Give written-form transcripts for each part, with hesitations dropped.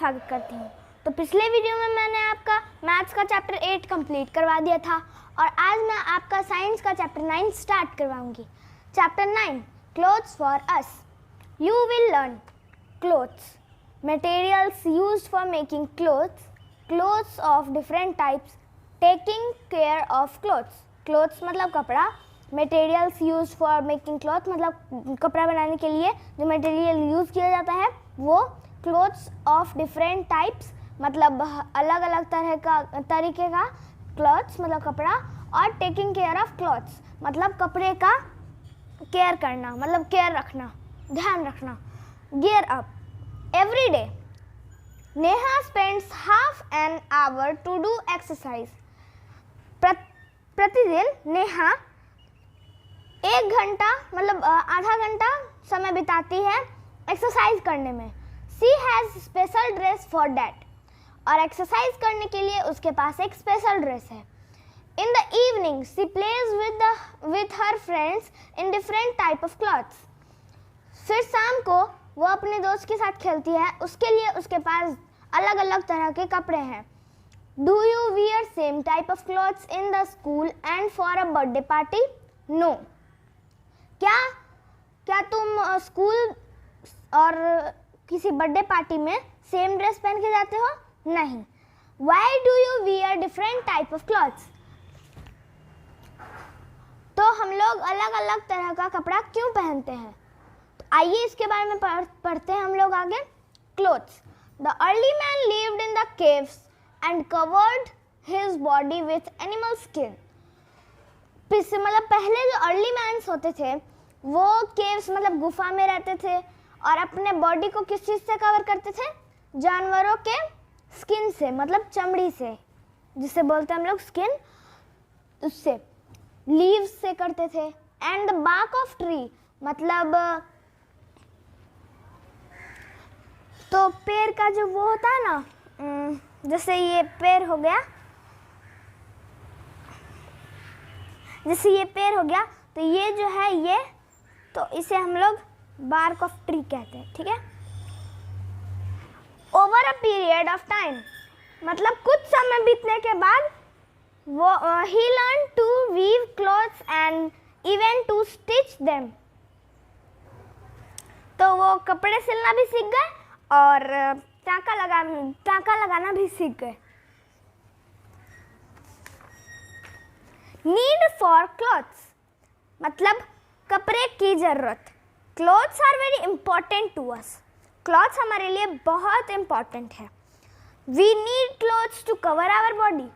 स्वागत करती हूँ। तो पिछले वीडियो में मैंने आपका मैथ्स का चैप्टर 8 कंप्लीट करवा दिया था और आज मैं आपका साइंस का चैप्टर 9 स्टार्ट करवाऊंगी। Chapter 9 clothes for us. You will learn clothes, materials used for making clothes, clothes of different types, taking care of clothes. Clothes मतलब कपड़ा, materials used for making cloth मतलब कपड़ा बनाने के लिए जो मटेरियल यूज़ किया जाता है वो, क्लोथ्स ऑफ डिफरेंट टाइप्स मतलब अलग अलग तरीके का क्लॉथ्स मतलब कपड़ा, और टेकिंग केयर ऑफ क्लॉथ्स मतलब कपड़े का केयर करना मतलब केयर रखना, ध्यान रखना। Gear up. Every day Neha spends half an hour to do exercise. प्रतिदिन नेहा 1 घंटा मतलब आधा घंटा समय बिताती है एक्सरसाइज करने में। She has special dress for that, और एक्सरसाइज करने के लिए उसके पास एक स्पेशल ड्रेस है। In the evening she plays with her friends in different type of clothes. फिर शाम को वो अपने दोस्त के साथ खेलती है, उसके लिए उसके पास अलग अलग तरह के कपड़े हैं। Do you wear same type of clothes in the school and for a birthday party? No. क्या तुम स्कूल और किसी बर्थडे पार्टी में सेम ड्रेस पहन के जाते हो? नहीं। Why do you wear different type of clothes? तो हम लोग अलग अलग तरह का कपड़ा क्यों पहनते हैं? तो आइए इसके बारे में पढ़ते हैं हम लोग आगे। Clothes. The early man lived in the caves and covered his body with animal skin. मतलब पहले जो अर्ली मैन्स होते थे वो केव्स मतलब गुफा में रहते थे और अपने बॉडी को किस चीज़ से कवर करते थे? जानवरों के स्किन से मतलब चमड़ी से, जिसे बोलते हैं हम लोग स्किन, उससे लीव्स से करते थे। And the bark of tree मतलब तो पेड़ का जो वो होता है ना, जैसे ये पेड़ हो गया, तो ये जो है ये, तो इसे हम लोग बार्क ऑफ ट्री कहते हैं, ठीक है। Over a period of time मतलब कुछ समय बीतने के बाद वो ही learn to weave clothes and even to stitch them. तो वो कपड़े सिलना भी सीख गए और टाँका लगाना भी सीख गए। नीड फॉर क्लॉथ्स मतलब कपड़े की ज़रूरत। Clothes are very important to us. Clothes हमारे लिए बहुत इम्पॉर्टेंट है। We need clothes to cover our body.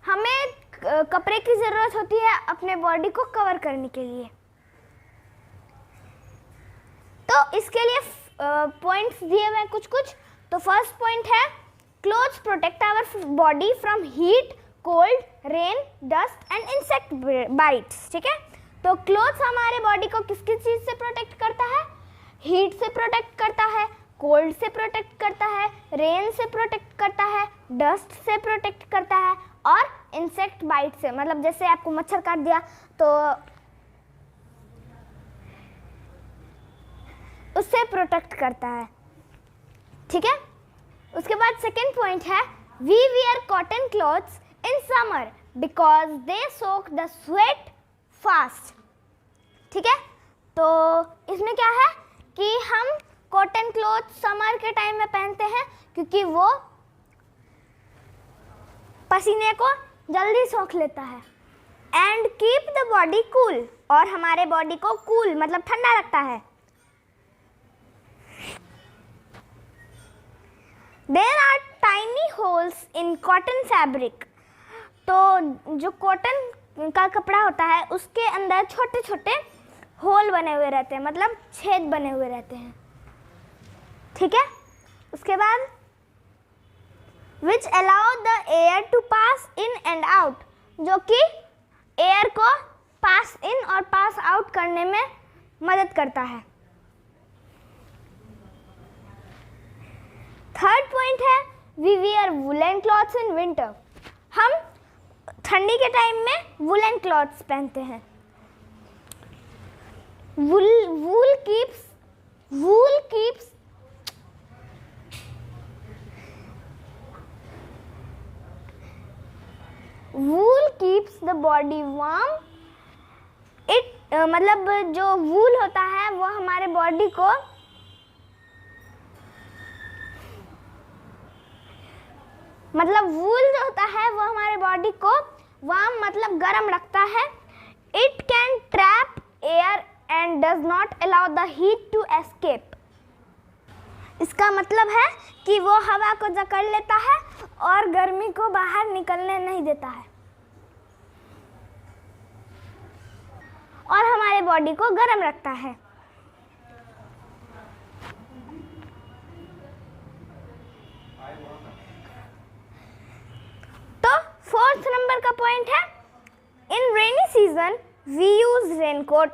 हमें कपड़े की ज़रूरत होती है अपने बॉडी को कवर करने के लिए। तो इसके लिए पॉइंट्स दिए हुए हैं कुछ। तो फर्स्ट पॉइंट है clothes protect our body from heat, cold, rain, dust and insect bites, ठीक है। तो क्लॉथ्स हमारे बॉडी को किस किस चीज़ से प्रोटेक्ट करता है? हीट से प्रोटेक्ट करता है, कोल्ड से प्रोटेक्ट करता है, रेन से प्रोटेक्ट करता है, डस्ट से प्रोटेक्ट करता है और इंसेक्ट बाइट से मतलब जैसे आपको मच्छर काट दिया तो उससे प्रोटेक्ट करता है, ठीक है। उसके बाद सेकेंड पॉइंट है we wear cotton clothes in summer because they soak the sweat fast, ठीक है। तो इसमें क्या है कि हम कॉटन क्लॉथ समर के टाइम में पहनते हैं क्योंकि वो पसीने को जल्दी सोख लेता है। And keep the body cool, और हमारे बॉडी को कूल मतलब ठंडा रखता है। There are tiny holes in cotton fabric. तो जो कॉटन का कपड़ा होता है उसके अंदर छोटे छोटे होल बने हुए रहते हैं मतलब छेद बने हुए रहते हैं, ठीक है। उसके बाद which allow the air to pass in and out, जो कि एयर को पास इन और पास आउट करने में मदद करता है। थर्ड पॉइंट है we wear woollen clothes in winter. हम ठंडी के टाइम में वुलन क्लॉथ्स पहनते हैं। Wool keeps keeps the body warm. It मतलब जो वूल होता है वो हमारे बॉडी को वूल जो होता है वो हमारे बॉडी को वार्म मतलब गर्म रखता है। It can trap air and does not allow the heat to escape. इसका मतलब है कि वो हवा को जकड़ लेता है और गर्मी को बाहर निकलने नहीं देता है और हमारे बॉडी को गर्म रखता है। तो फोर्थ नंबर का पॉइंट है, in rainy season we use raincoat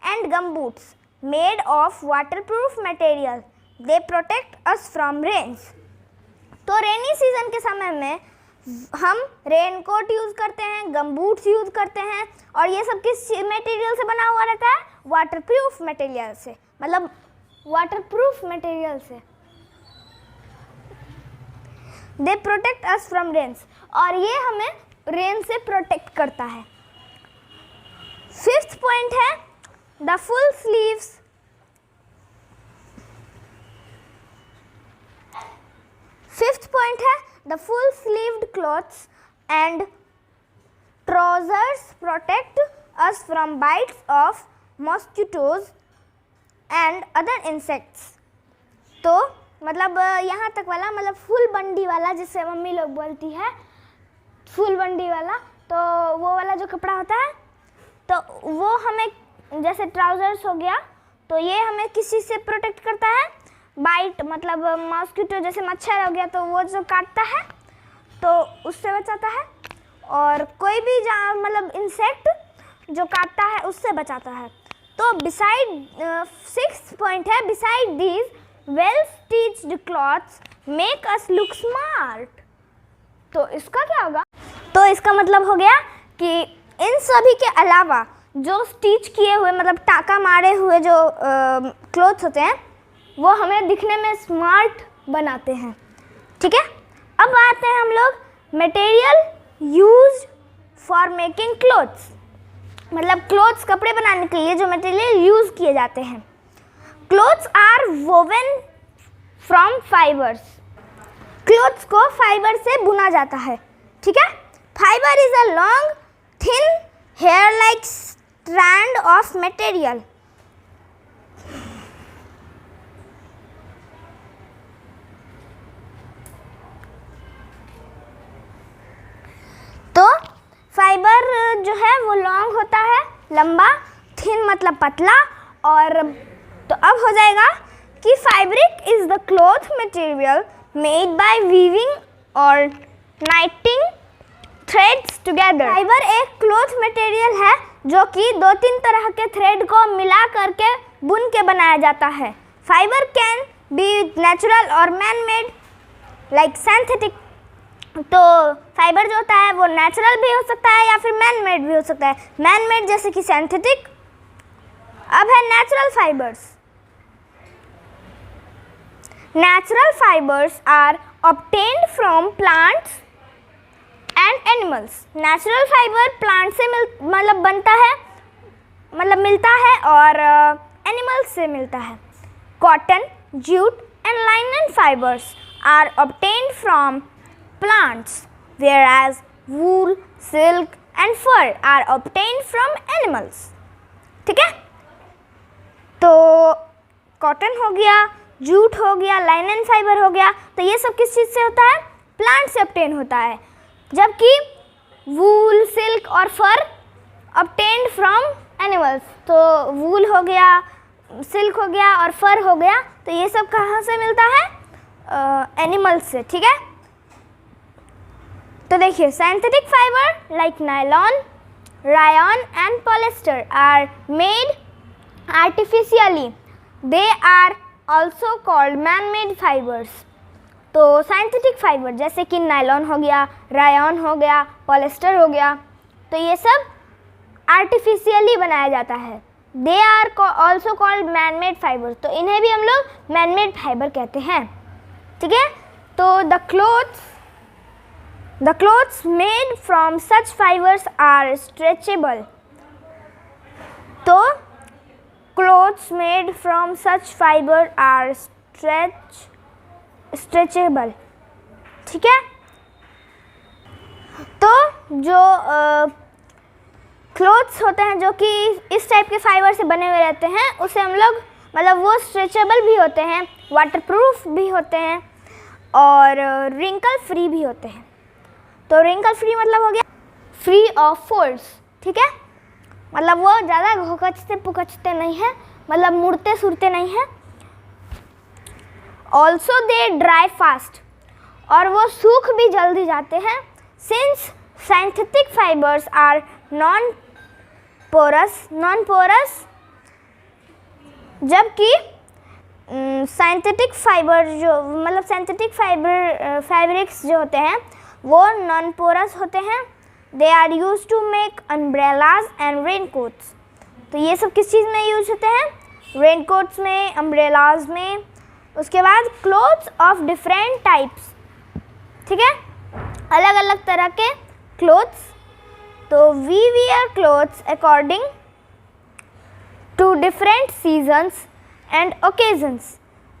and gumboots made of waterproof material, they protect us from rains. तो रेनी सीजन के समय में हम रेनकोट यूज़ करते हैं, गमबूट्स यूज़ करते हैं और ये सब किस मटेरियल से बना हुआ रहता है? वाटरप्रूफ मटेरियल से, मतलब वाटरप्रूफ मटेरियल से। They protect us from rains, और ये हमें रेन से प्रोटेक्ट करता है। फिफ्थ पॉइंट है, the full sleeves fifth point है, the full sleeved clothes and trousers protect us from bites of mosquitoes and other insects. तो मतलब यहाँ तक वाला, मतलब फुल बंडी वाला, जिससे मम्मी लोग बोलती है फुल बंडी वाला, तो वो वाला जो कपड़ा होता है, तो वो हमें, जैसे ट्राउजर्स हो गया, तो ये हमें किस चीज़ से प्रोटेक्ट करता है? बाइट, मतलब मॉस्किटो, जैसे मच्छर हो गया तो वो जो काटता है तो उससे बचाता है, और कोई भी जहाँ मतलब इंसेक्ट जो काटता है उससे बचाता है। तो बिसाइड सिक्स्थ पॉइंट है, beside these well stitched clothes make us look smart. तो इसका क्या होगा? तो इसका मतलब हो गया कि इन सभी के अलावा जो स्टिच किए हुए, मतलब टाका मारे हुए जो क्लॉथ्स होते हैं, वो हमें दिखने में स्मार्ट बनाते हैं। ठीक है, अब आते हैं हम लोग material used for making clothes, मतलब क्लोथ्स, कपड़े बनाने के लिए जो मटेरियल यूज़ किए जाते हैं। Clothes are woven from fibres. Clothes को फाइबर से बुना जाता है। ठीक है, fibre is a long thin hair like strand of material. तो फाइबर जो है वो लॉन्ग होता है, लंबा, थिन मतलब पतला, और तो अब हो जाएगा कि fabric is the cloth material made by weaving और नाइटिंग थ्रेड्स टुगेदर। फाइबर एक क्लॉथ मटेरियल है जो कि 2-3 तरह के थ्रेड को मिला करके बुन के बनाया जाता है। फाइबर कैन बी नेचुरल और मैन मेड लाइक सिंथेटिक। तो फाइबर जो होता है वो नेचुरल भी हो सकता है या फिर मैन मेड भी हो सकता है। मैन मेड जैसे कि सिंथेटिक। अब है natural fibres. Natural fibres are obtained from plants and animals. Natural fibre plant से मतलब बनता है, मतलब मिलता है, और एनिमल्स से मिलता है। Cotton, jute and linen fibres are obtained from plants, whereas wool, silk and fur are obtained from animals. ठीक है, तो कॉटन हो गया, जूट हो गया, लाइनन फाइबर हो गया, तो ये सब किस चीज़ से होता है? प्लांट से ऑब्टेन होता है। जबकि वूल, सिल्क और फर ऑब्टेन्ड फ्रॉम एनिमल्स। तो वूल हो गया, सिल्क हो गया और फर हो गया, तो ये सब कहाँ से मिलता है? एनिमल्स से। ठीक है, तो देखिए, synthetic fibre like nylon, rayon and polyester are made artificially. They are also called man made fibres. तो सिंथेटिक फाइबर जैसे कि नायलॉन हो गया, रायन हो गया, पॉलिएस्टर हो गया, तो ये सब आर्टिफिशियली बनाया जाता है। They are also called man made fibres. तो इन्हें भी हम लोग मैन मेड फाइबर कहते हैं। ठीक है, तो the clothes the clothes made from such fibres are stretchable. तो clothes made from such fibre are stretchable, ठीक है। तो जो क्लोथ्स होते हैं जो कि इस टाइप के फाइबर से बने हुए रहते हैं, उसे हम लोग मतलब वो स्ट्रेचेबल भी होते हैं, वाटरप्रूफ भी होते हैं और रिंकल फ्री भी होते हैं। तो रिंकल फ्री मतलब हो गया फ्री ऑफ फोल्ड्स, ठीक है। मतलब वो ज़्यादा घोकचते पुकचते नहीं हैं, मतलब मुड़ते सुड़ते नहीं हैं। ऑल्सो दे ड्राई फास्ट, और वो सूख भी जल्दी जाते हैं। Since synthetic fibres are non porous, जबकि सिंथेटिक फाइबर जो मतलब सिंथेटिक फैब्रिक्स जो होते हैं वो नॉन पोरस होते हैं। They are use to make umbrellas and raincoats. तो ये सब किस चीज़ में यूज होते हैं? रेनकोट्स में, अम्ब्रेलाज में। उसके बाद क्लोथ्स ऑफ डिफरेंट टाइप्स, ठीक है, अलग अलग तरह के क्लोथ्स। तो we wear clothes according to different seasons and occasions.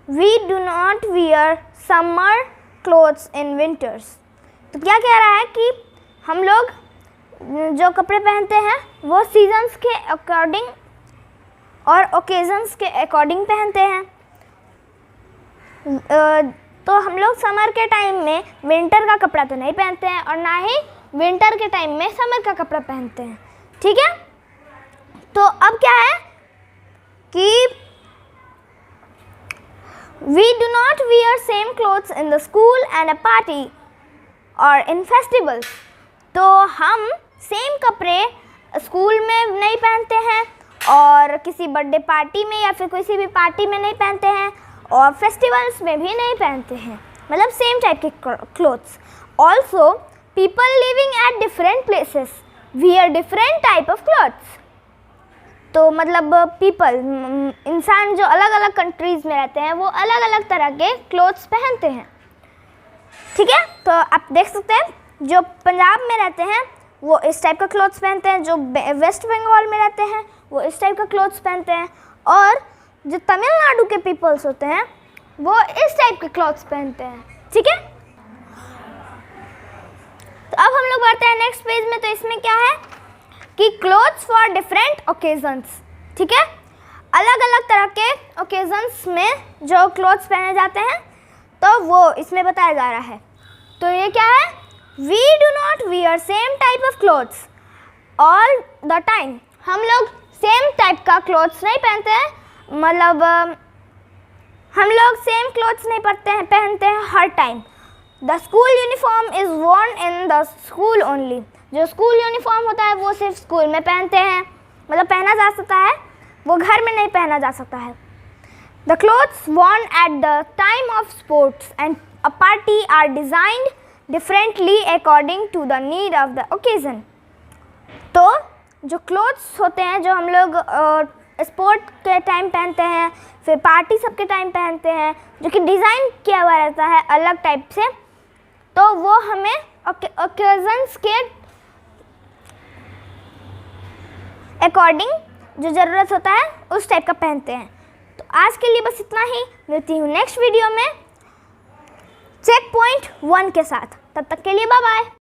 We do not wear summer clothes in winters. तो क्या कह रहा है कि हम लोग जो कपड़े पहनते हैं वो सीजन्स के अकॉर्डिंग और ओकेजन्स के अकॉर्डिंग पहनते हैं। तो हम लोग समर के टाइम में विंटर का कपड़ा तो नहीं पहनते हैं और ना ही विंटर के टाइम में समर का कपड़ा पहनते हैं, ठीक है। तो अब क्या है कि we do not wear same clothes in the school and a party और इन फेस्टिवल्स। तो हम सेम कपड़े स्कूल में नहीं पहनते हैं और किसी बर्थडे पार्टी में या फिर किसी भी पार्टी में नहीं पहनते हैं और फेस्टिवल्स में भी नहीं पहनते हैं, मतलब सेम टाइप के clothes. Also people living at different places wear different type of clothes. तो मतलब पीपल, इंसान जो अलग अलग कंट्रीज़ में रहते हैं वो अलग अलग तरह के क्लोथ्स पहनते हैं, ठीक है। तो आप देख सकते हैं जो पंजाब में रहते हैं वो इस टाइप का क्लोथ्स पहनते हैं, जो वेस्ट बंगाल में रहते हैं वो इस टाइप का क्लोथ्स पहनते हैं, और जो तमिलनाडु के पीपल्स होते हैं वो इस टाइप के क्लोथ्स पहनते हैं, ठीक है। तो अब हम लोग बढ़ते हैं नेक्स्ट पेज में। तो इसमें क्या है कि क्लोथ्स फॉर डिफरेंट ओकेजन्स, ठीक है, अलग अलग तरह के ओकेजन्स में जो क्लोथ्स पहने जाते हैं तो वो इसमें बताया जा रहा है। तो ये क्या है, we do not wear same type of clothes all the time. हम लोग सेम टाइप का क्लोथ्स नहीं पहनते हैं, मतलब हम लोग सेम क्लोथ्स नहीं पहनते हैं हर time. The school uniform is worn in the school only. जो स्कूल यूनिफॉर्म होता है वो सिर्फ स्कूल में पहनते हैं, मतलब पहना जा सकता है, वो घर में नहीं पहना जा सकता है। The clothes worn at the time of sports and a party are designed differently according to the need of the occasion. तो जो क्लोथ्स होते हैं जो हम लोग स्पोर्ट के टाइम पहनते हैं, फिर पार्टी सब के टाइम पहनते हैं, जो कि डिज़ाइन किया हुआ रहता है अलग टाइप से, तो वो हमें ओकेजन्स के अकॉर्डिंग जो ज़रूरत होता है उस टाइप का पहनते हैं। तो आज के लिए बस इतना ही, मिलती हूँ नेक्स्ट वीडियो में चेक पॉइंट 1 के साथ। तब तक के लिए बाय बाय।